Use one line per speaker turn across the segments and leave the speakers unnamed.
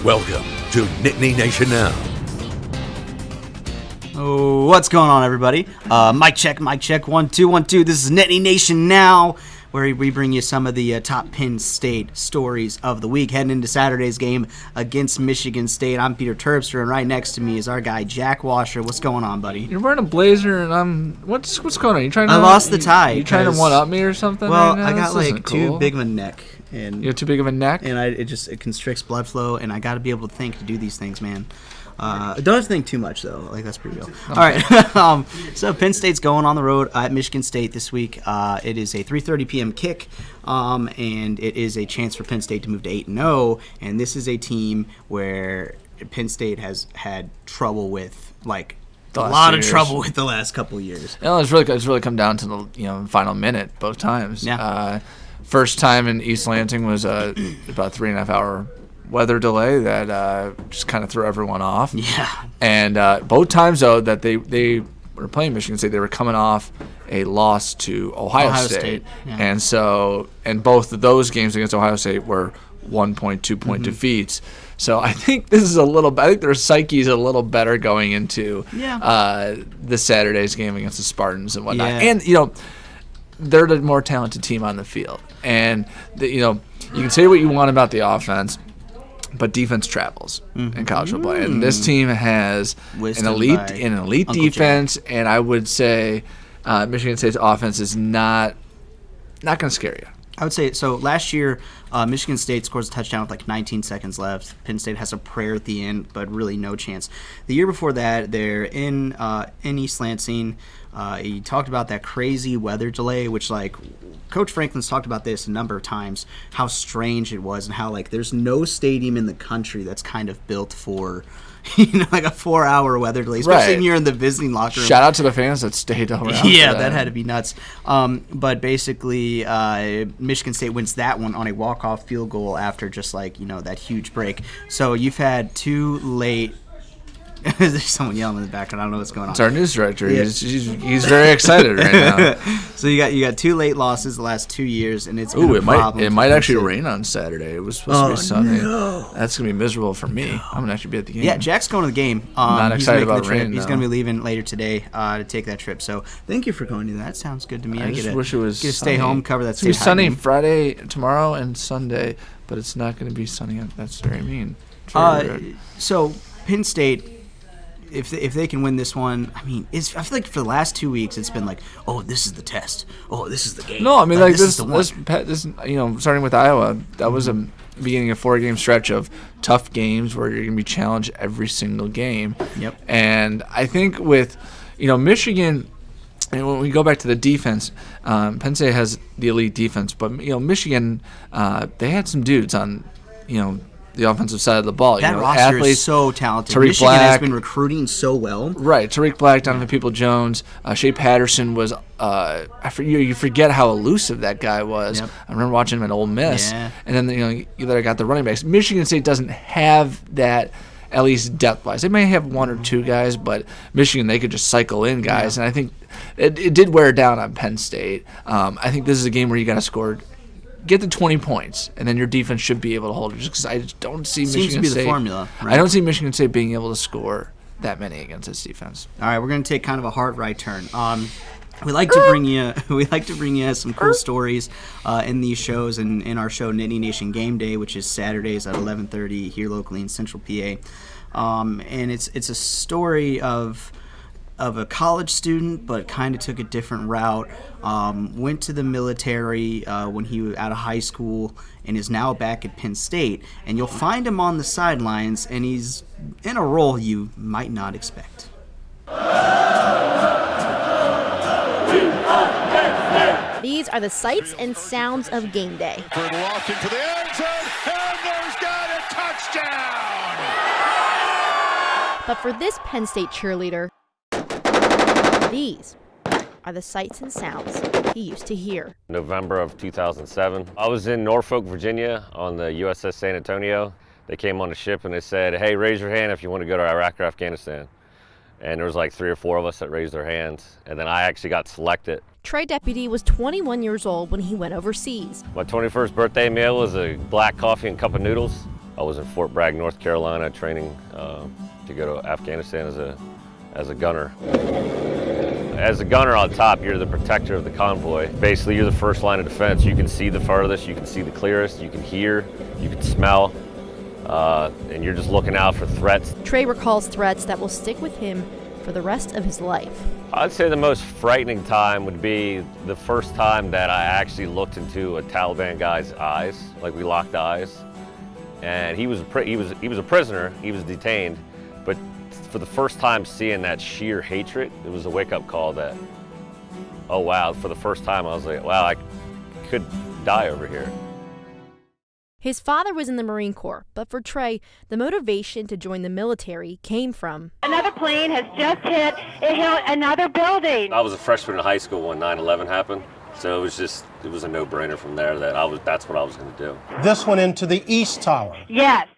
Welcome to Nittany Nation Now.
Oh, what's going on, everybody? Mic check, 1 2 1 2. This is Nittany Nation Now, where we bring you some of the top Penn State stories of the week, heading into Saturday's game against Michigan State. I'm Peter Terpster, and right next to me is our guy Jack Washer. What's going on, buddy?
You're wearing a blazer, and I'm. What's going on? You trying to?
I lost the tie.
You trying to one up me or something?
Well,
right now?
I got
This
like too big of a neck, and
you have too big of a neck,
and it constricts blood flow, and I got to be able to think to do these things, man. Don't have to think too much, though. Like, that's pretty real. Okay. All right. So Penn State's going on the road at Michigan State this week. It is a 3:30 p.m. kick, and it is a chance for Penn State to move to 8-0. And this is a team where Penn State has had trouble with, like, a lot of trouble with the last couple of years.
You know, it's really come down to the final minute both times.
Yeah.
First time in East Lansing was about 3.5 hour weather delay that just kind of threw everyone off.
Yeah.
And both times, though, that they were playing Michigan State, they were coming off a loss to Ohio State.
Yeah.
And both of those games against Ohio State were 1-point, 2-point defeats. So I think this is I think their psyche's a little better going into the Saturday's game against the Spartans and whatnot.
Yeah.
And, they're the more talented team on the field. And, you can say what you want about the offense, but defense travels in college football, and this team has an elite defense. Jack. And I would say Michigan State's offense is not going to scare you.
I would say so. Last year, Michigan State scores a touchdown with like 19 seconds left. Penn State has a prayer at the end, but really no chance. The year before that, they're in East Lansing. He talked about that crazy weather delay, which, like, Coach Franklin's talked about this a number of times, how strange it was and how, like, there's no stadium in the country that's kind of built for, like a 4-hour weather delay, especially when you're in the visiting locker room.
Shout out to the fans that stayed around.
Yeah, that had to be nuts. But basically, Michigan State wins that one on a walk-off field goal after just, like, that huge break. So you've had two late. There's someone yelling in the background. I don't know what's going on.
It's our news director. Yeah. He's very excited right now.
So you got two late losses the last 2 years, and it's been a problem.
It might actually rain on Saturday. It was supposed to be sunny.
No.
That's gonna be miserable for me. I'm gonna actually be at the game.
Yeah, Jack's going to the game.
Not excited about rain.
He's going to be leaving later today to take that trip. So thank you for going to that. That sounds good to me.
I just wish it was
get to stay home, cover that.
It's gonna be sunny Friday, tomorrow, and Sunday, but it's not going to be sunny. That's very mean.
So Penn State. If they can win this one, I mean, I feel like for the last 2 weeks it's been like, oh, this is the test. Oh, this is the game.
No, I mean, like this starting with Iowa, that was a beginning of 4-game stretch of tough games where you're going to be challenged every single game.
Yep.
And I think with, Michigan, and when we go back to the defense, Penn State has the elite defense, but Michigan, they had some dudes on, the offensive side of the ball.
That roster
athletes,
is so talented.
Tariq
Michigan
Black
has been recruiting so well.
Right. Tariq Black, Donovan People-Jones, Shea Patterson was you forget how elusive that guy was.
Yep.
I remember watching him at Ole Miss. Yeah. And then, you got the running backs. Michigan State doesn't have that, at least depth-wise. They may have one or two guys, but Michigan, they could just cycle in guys. Yeah. And I think it did wear down on Penn State. I think this is a game where you got to score – get the 20 points, and then your defense should be able to hold it. Just because I just don't see Michigan State.
Seems to be the formula, right?
I don't see Michigan State being able to score that many against this defense.
All right, we're going to take kind of a hard right turn. We like to bring you some cool stories in these shows, and in our show Nittany Nation Game Day, which is Saturdays at 11:30 here locally in Central PA. And it's a story of a college student, but kind of took a different route. Went to the military when he was out of high school and is now back at Penn State. And you'll find him on the sidelines, and he's in a role you might not expect.
These are the sights and sounds of game day.
Loft into the end zone, and there's got a touchdown!
But for this Penn State cheerleader, these are the sights and sounds he used to hear.
November of 2007. I was in Norfolk, Virginia on the USS San Antonio. They came on the ship and they said, hey, raise your hand if you want to go to Iraq or Afghanistan. And there was like 3 or 4 of us that raised their hands. And then I actually got selected.
Trey Deputy was 21 years old when he went overseas.
My 21st birthday meal was a black coffee and cup of noodles. I was in Fort Bragg, North Carolina, training to go to Afghanistan as a gunner. As a gunner on top, you're the protector of the convoy. Basically, you're the first line of defense. You can see the farthest, you can see the clearest, you can hear, you can smell, and you're just looking out for threats.
Trey recalls threats that will stick with him for the rest of his life.
I'd say the most frightening time would be the first time that I actually looked into a Taliban guy's eyes, like we locked eyes. And he was a prisoner, he was detained, but for the first time seeing that sheer hatred, it was a wake-up call that, oh wow, for the first time I was like, wow, I could die over here.
His father was in the Marine Corps, but for Trey, the motivation to join the military came from
another plane has just hit another building.
I was a freshman in high school when 9/11 happened, so it was a no-brainer from there that that's what I was going to do.
This one into the East Tower.
Yes.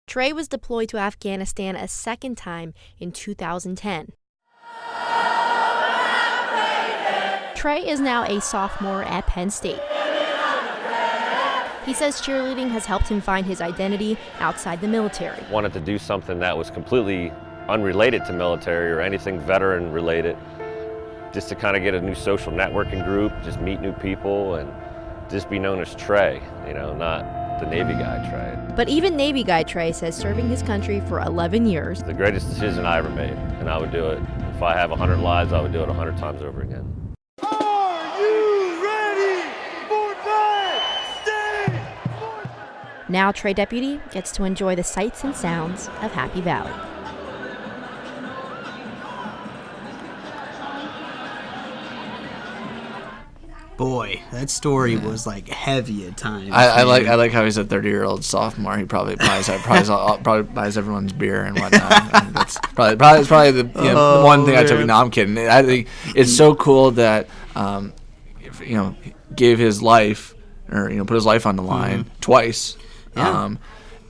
Trey was deployed to Afghanistan a second time in 2010. Trey is now a sophomore at Penn State. He says cheerleading has helped him find his identity outside the military.
Wanted to do something that was completely unrelated to military or anything veteran related, just to kind of get a new social networking group, just meet new people, and just be known as Trey, not the Navy guy Trey.
But even Navy guy Trey says serving his country for 11 years.
The greatest decision I ever made, and I would do it. If I have 100 lives, I would do it 100 times over again.
Are you ready for that state?
Now Trey Deputy gets to enjoy the sights and sounds of Happy Valley.
Boy, that story was like heavy at times.
I like how he's a 30-year-old sophomore. He probably buys everyone's beer and whatnot. I think that's probably the one thing I took. No, I'm kidding. I think it's so cool that gave his life or put his life on the line twice.
Yeah.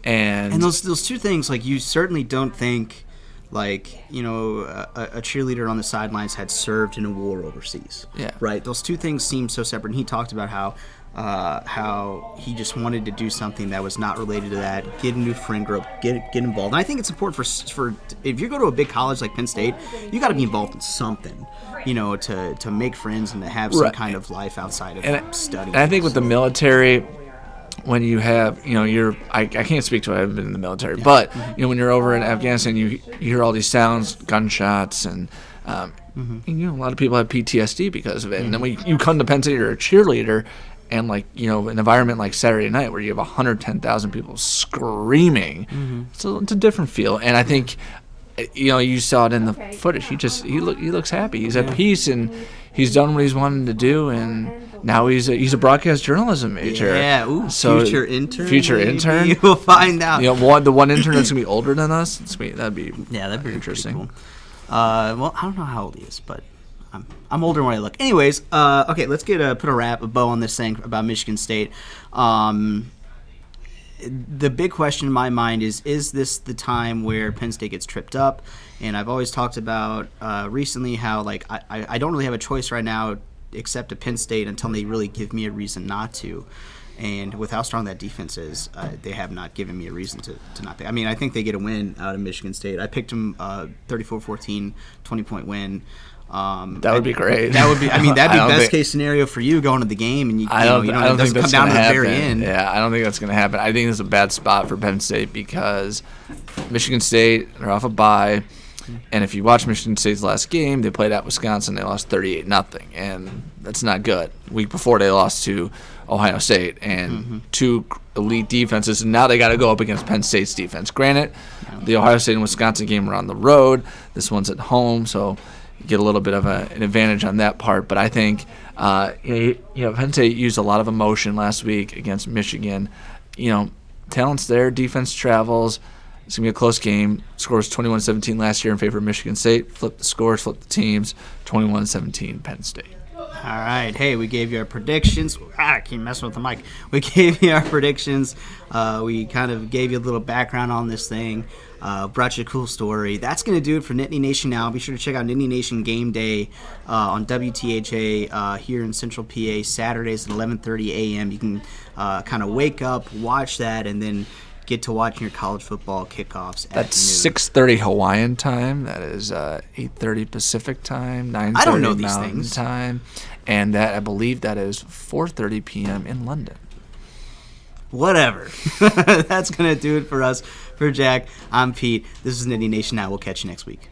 And
those two things, like, you certainly don't think, like, a cheerleader on the sidelines had served in a war overseas.
Yeah.
Right? Those two things seem so separate. And he talked about how he just wanted to do something that was not related to that, get a new friend group, get involved. And I think it's important for if you go to a big college like Penn State, you got to be involved in something, to make friends and to have some kind of life outside of studying.
And I think with the military, when you have, I can't speak to it, I haven't been in the military, but, when you're over in Afghanistan, you hear all these sounds, gunshots, and, a lot of people have PTSD because of it. And then when you come to Penn State, you're a cheerleader, and, an environment like Saturday night where you have 110,000 people screaming, it's a different feel. And I think, you saw it in the footage. He looks happy. He's at peace, and he's done what he's wanted to do, and now he's a broadcast journalism major.
Yeah, future intern.
Future intern.
We'll find out.
The one intern that's gonna be older than us. That'd be interesting.
Cool. Well, I don't know how old he is, but I'm older when I look. Anyways, okay, let's put a bow on this thing about Michigan State. The big question in my mind is this the time where Penn State gets tripped up? And I've always talked about recently how, like, I don't really have a choice right now except to Penn State until they really give me a reason not to. And with how strong that defense is, they have not given me a reason to not think. I mean, I think they get a win out of Michigan State. I picked them 34-14, 20-point win.
That would be great.
That would be. I mean, that'd be best case scenario for you going to the game, and
I don't think that's
come down to the
happen.
very end.
Yeah, I don't think that's going to happen. I think it's a bad spot for Penn State because Michigan State, they're off a bye, and if you watch Michigan State's last game, they played at Wisconsin. They lost 38-0, and that's not good. Week before, they lost to Ohio State, and two elite defenses, and now they got to go up against Penn State's defense. Granted, the Ohio State and Wisconsin game were on the road. This one's at home, so you get a little bit of an advantage on that part. But I think Penn State used a lot of emotion last week against Michigan. Talent's there, defense travels. It's going to be a close game. Scores 21-17 last year in favor of Michigan State. Flip the scores, flip the teams. 21-17 Penn State.
All right. Hey, we gave you our predictions. I keep messing with the mic. We gave you our predictions. We kind of gave you a little background on this thing. Brought you a cool story. That's going to do it for Nittany Nation now. Be sure to check out Nittany Nation Game Day on WTAJ here in Central PA, Saturdays at 11:30 a.m. You can kind of wake up, watch that, and then get to watching your college football kickoffs at
That's
noon.
6:30 Hawaiian time. That is 8:30 Pacific time, 9:30 Mountain time, and that I believe that is 4:30 p.m. in London.
Whatever. That's going to do it for us. For Jack, I'm Pete. This is Nittany Nation Now. We'll catch you next week.